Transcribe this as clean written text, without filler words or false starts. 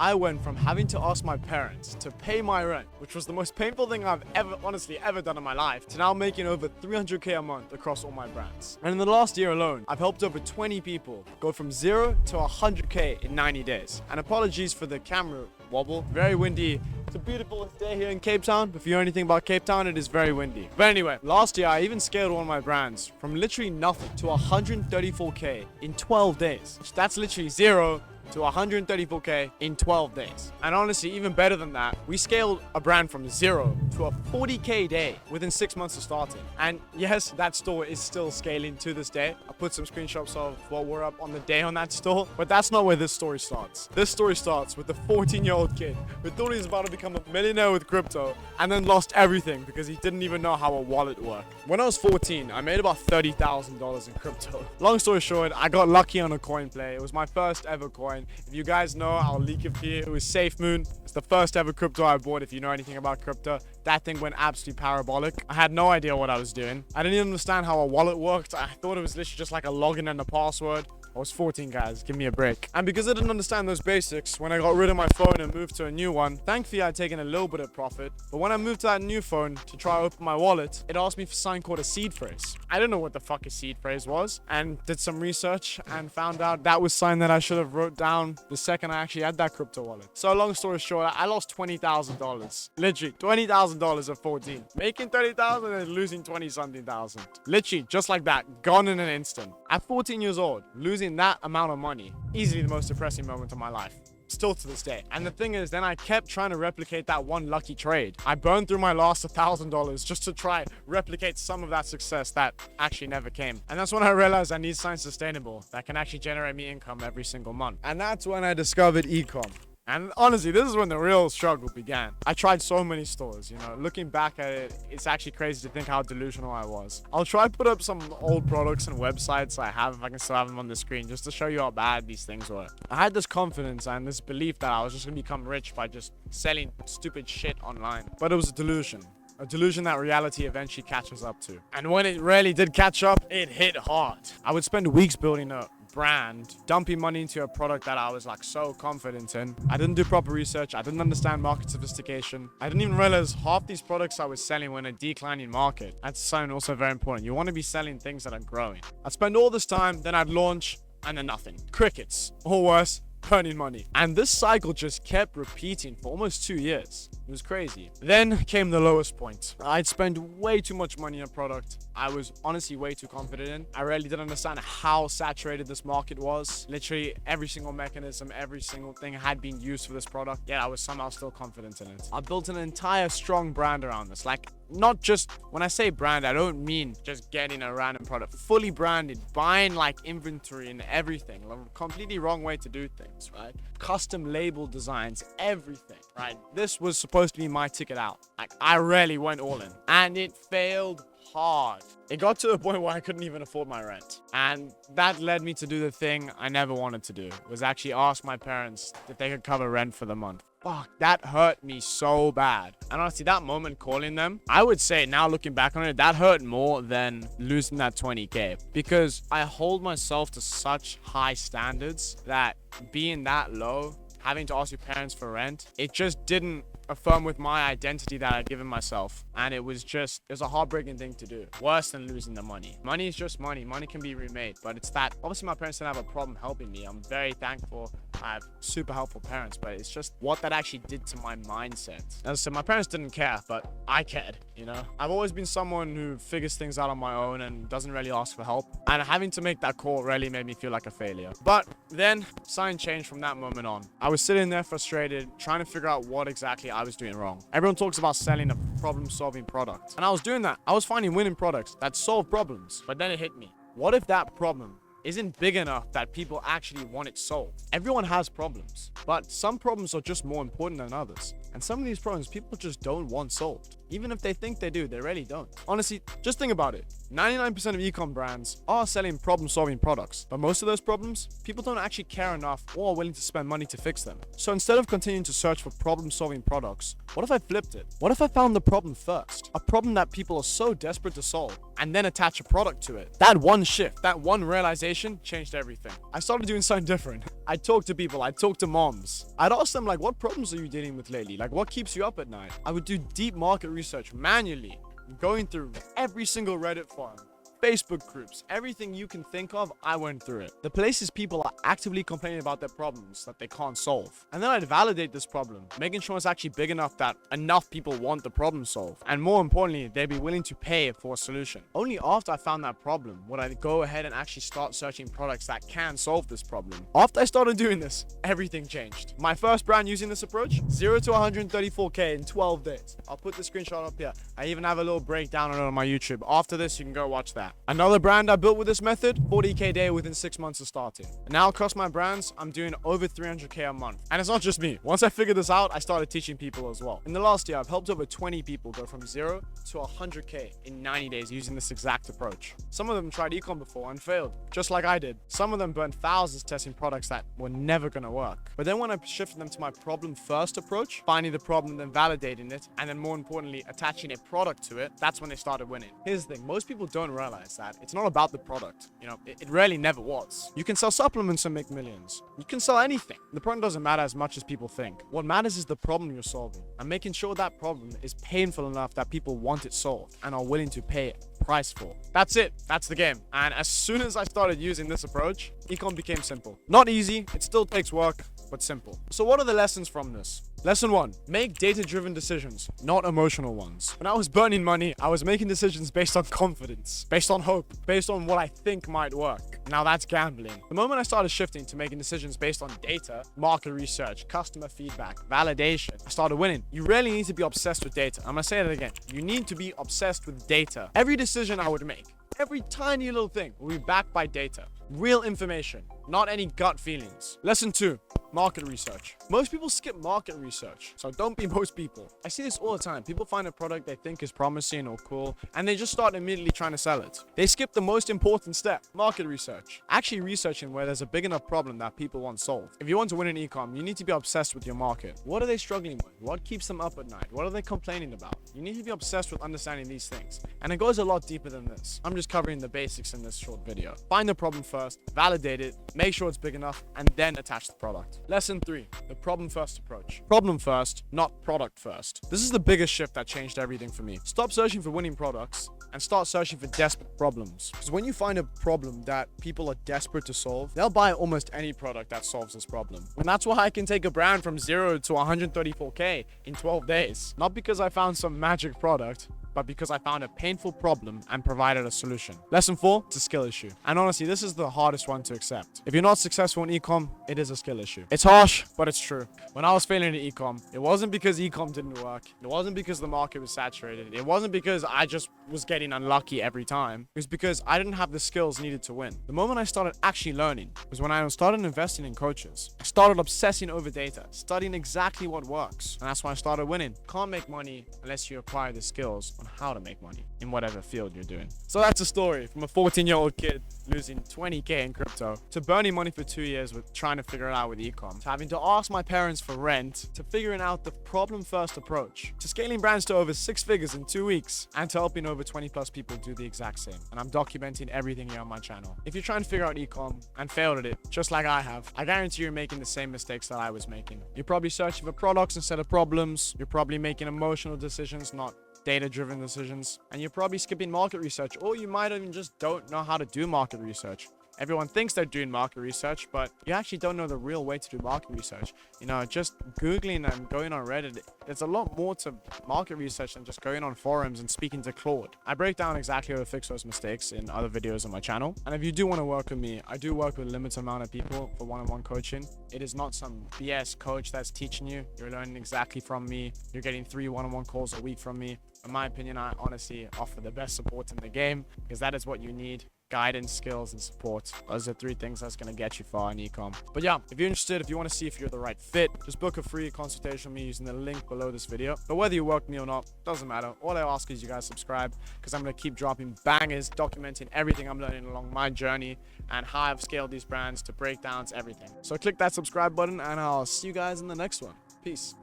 I went from having to ask my parents to pay my rent, which was the most painful thing I've ever done in my life, to now making over 300k a month across all my brands. And in the last year alone, I've helped over 20 people go from 0 to 100k in 90 days. And apologies for the camera wobble. Very windy. It's a beautiful day here in Cape Town. If you know anything about Cape Town, it is very windy. But anyway, last year I even scaled one of my brands from literally nothing to 134k in 12 days. That's literally 0 to 134k in 12 days. And honestly, even better than that, we scaled a brand from 0 to a 40k day within 6 months of starting. And yes, that store is still scaling to this day. I put some screenshots of what we're up on the day on that store, but that's not where this story starts. This story starts with the 14-year-old kid who thought he was about to become a millionaire with crypto and then lost everything because he didn't even know how a wallet worked. When I was 14, I made about $30,000 in crypto. Long story short, I got lucky on a coin play. It was my first ever coin. If you guys know, I'll leak it here. It was SafeMoon. It's the first ever crypto I bought. If you know anything about crypto, that thing went absolutely parabolic. I had no idea what I was doing. I didn't even understand how a wallet worked. I thought it was literally just like a login and a password. I was 14, guys. Give me a break. And because I didn't understand those basics, when I got rid of my phone and moved to a new one, thankfully I'd taken a little bit of profit. But when I moved to that new phone to try to open my wallet, it asked me for something called a seed phrase. I didn't know what the fuck a seed phrase was, and did some research and found out that was something that I should have wrote down the second I actually had that crypto wallet. So long story short, I lost $20,000. Literally $20,000 at 14. Making 30,000 and losing 20-something thousand. Literally just like that, gone in an instant. At 14 years old, losing that amount of money, easily the most depressing moment of my life. Still to this day. And the thing is, then I kept trying to replicate that one lucky trade. I burned through my last $1,000 just to try replicate some of that success that actually never came. And that's when I realized I need something sustainable that can actually generate me income every single month. And that's when I discovered Ecom. And honestly, this is when the real struggle began. I tried so many stores, looking back at it, it's actually crazy to think how delusional I was. I'll try to put up some old products and websites I have, if I can still have them on the screen, just to show you how bad these things were. I had this confidence and this belief that I was just gonna become rich by just selling stupid shit online. But it was a delusion. A delusion that reality eventually catches up to. And when it really did catch up, it hit hard. I would spend weeks building a brand, dumping money into a product that I was like so confident in. I didn't do proper research. I didn't understand market sophistication. I didn't even realize half these products I was selling were in a declining market. That's something also very important. You want to be selling things that are growing. I'd spend all this time, then I'd launch, and then nothing. Crickets, or worse, burning money. And this cycle just kept repeating for almost 2 years. It was crazy. Then came the lowest point. I'd spend way too much money on a product I was honestly way too confident in. I really didn't understand how saturated this market was. Literally every single mechanism, every single thing had been used for this product, yet I was somehow still confident in it. I built an entire strong brand around this. Like, not just, when I say brand, I don't mean just getting a random product. Fully branded, buying like inventory and everything. Like, completely wrong way to do things, right? Custom label designs, everything, right? This was supposed to be my ticket out. Like, I really went all in. And it failed hard. It got to a point where I couldn't even afford my rent. And that led me to do the thing I never wanted to do, was actually ask my parents if they could cover rent for the month. Fuck, that hurt me so bad. And honestly, that moment calling them, I would say now looking back on it, that hurt more than losing that 20K. Because I hold myself to such high standards that being that low, having to ask your parents for rent, it just didn't affirm with my identity that I'd given myself. And it was a heartbreaking thing to do. Worse than losing the money. Money is just money. Money can be remade. But it's that, obviously my parents didn't have a problem helping me. I'm very thankful. I have super helpful parents, but it's just what that actually did to my mindset. As I said, my parents didn't care, but I cared, I've always been someone who figures things out on my own and doesn't really ask for help. And having to make that call really made me feel like a failure. But then something changed from that moment on. I was sitting there frustrated, trying to figure out what exactly I was doing wrong. Everyone talks about selling a problem-solving product. And I was doing that. I was finding winning products that solve problems. But then it hit me. What if that problem isn't big enough that people actually want it solved? Everyone has problems, but some problems are just more important than others. And some of these problems people just don't want solved. Even if they think they do, they really don't. Honestly, just think about it. 99% of ecom brands are selling problem-solving products, but most of those problems, people don't actually care enough or are willing to spend money to fix them. So instead of continuing to search for problem-solving products, what if I flipped it? What if I found the problem first? A problem that people are so desperate to solve and then attach a product to it. That one shift, that one realization changed everything. I started doing something different. I'd talk to people, I'd talk to moms. I'd ask them, like, what problems are you dealing with lately? Like, what keeps you up at night? I would do deep market research manually, going through every single Reddit forum, Facebook groups, everything you can think of, I went through it. The places people are actively complaining about their problems that they can't solve. And then I'd validate this problem, making sure it's actually big enough that enough people want the problem solved. And more importantly, they'd be willing to pay for a solution. Only after I found that problem would I go ahead and actually start searching products that can solve this problem. After I started doing this, everything changed. My first brand using this approach, 0 to 134K in 12 days. I'll put the screenshot up here. I even have a little breakdown on it on my YouTube. After this, you can go watch that. Another brand I built with this method, 40K day within 6 months of starting. And now across my brands, I'm doing over 300K a month. And it's not just me. Once I figured this out, I started teaching people as well. In the last year, I've helped over 20 people go from 0 to 100K in 90 days using this exact approach. Some of them tried ecom before and failed, just like I did. Some of them burned thousands testing products that were never gonna work. But then when I shifted them to my problem first approach, finding the problem, then validating it, and then more importantly, attaching a product to it, that's when they started winning. Here's the thing, most people don't realize that it's not about the product. You know, it really never was. You can sell supplements and make millions. You can sell anything. The product doesn't matter as much as people think. What matters is the problem you're solving and making sure that problem is painful enough that people want it solved and are willing to pay a price for. That's it. That's the game. And as soon as I started using this approach, ecom became simple. Not easy. It still takes work, but simple. So what are the lessons from this? Lesson 1, make data-driven decisions, not emotional ones. When I was burning money, I was making decisions based on confidence, based on hope, based on what I think might work. Now that's gambling. The moment I started shifting to making decisions based on data, market research, customer feedback, validation, I started winning. You really need to be obsessed with data. I'm gonna say that again. You need to be obsessed with data. Every decision I would make, every tiny little thing will be backed by data. Real information, not any gut feelings. Lesson 2, market research. Most people skip market research, so don't be most people. I see this all the time. People find a product they think is promising or cool, and they just start immediately trying to sell it. They skip the most important step, market research. Actually researching where there's a big enough problem that people want solved. If you want to win in ecom, you need to be obsessed with your market. What are they struggling with? What keeps them up at night? What are they complaining about? You need to be obsessed with understanding these things. And it goes a lot deeper than this. I'm just covering the basics in this short video. Find the problem first, validate it, make sure it's big enough, and then attach the product. Lesson 3, the problem first approach. Problem first, not product first. This is the biggest shift that changed everything for me. Stop searching for winning products and start searching for desperate problems. Because when you find a problem that people are desperate to solve, they'll buy almost any product that solves this problem. And that's why I can take a brand from 0 to 134K in 12 days. Not because I found some magic product, but because I found a painful problem and provided a solution. Lesson 4, it's a skill issue. And honestly, this is the hardest one to accept. If you're not successful in ecom, it is a skill issue. It's harsh, but it's true. When I was failing in ecom, it wasn't because ecom didn't work. It wasn't because the market was saturated. It wasn't because I just was getting unlucky every time. It was because I didn't have the skills needed to win. The moment I started actually learning was when I started investing in coaches. I started obsessing over data, studying exactly what works. And that's when I started winning. Can't make money unless you acquire the skills on how to make money in whatever field you're doing. So that's a story from a 14-year-old kid losing 20K in crypto to burning money for 2 years with trying to figure it out with ecom, to having to ask my parents for rent, to figuring out the problem first approach, to scaling brands to over 6 figures in 2 weeks, and to helping over 20 plus people do the exact same. And I'm documenting everything here on my channel. If you're trying to figure out ecom and failed at it, just like I have, I guarantee you're making the same mistakes that I was making. You're probably searching for products instead of problems. You're probably making emotional decisions, not data-driven decisions, and you're probably skipping market research, or you might even just don't know how to do market research. Everyone thinks they're doing market research, but you actually don't know the real way to do market research. You know, just Googling and going on Reddit, there's a lot more to market research than just going on forums and speaking to Claude. I break down exactly how to fix those mistakes in other videos on my channel. And if you do want to work with me, I do work with a limited amount of people for one-on-one coaching. It is not some BS coach that's teaching you. You're learning exactly from me. You're getting 3 one-on-one calls a week from me. In my opinion, I honestly offer the best support in the game because that is what you need. Guidance, skills, and support. Those are 3 things that's going to get you far in ecom. But yeah, if you're interested, if you want to see if you're the right fit, just book a free consultation with me using the link below this video. But whether you work with me or not, doesn't matter. All I ask is you guys subscribe because I'm going to keep dropping bangers, documenting everything I'm learning along my journey and how I've scaled these brands to breakdowns, everything. So click that subscribe button and I'll see you guys in the next one. Peace.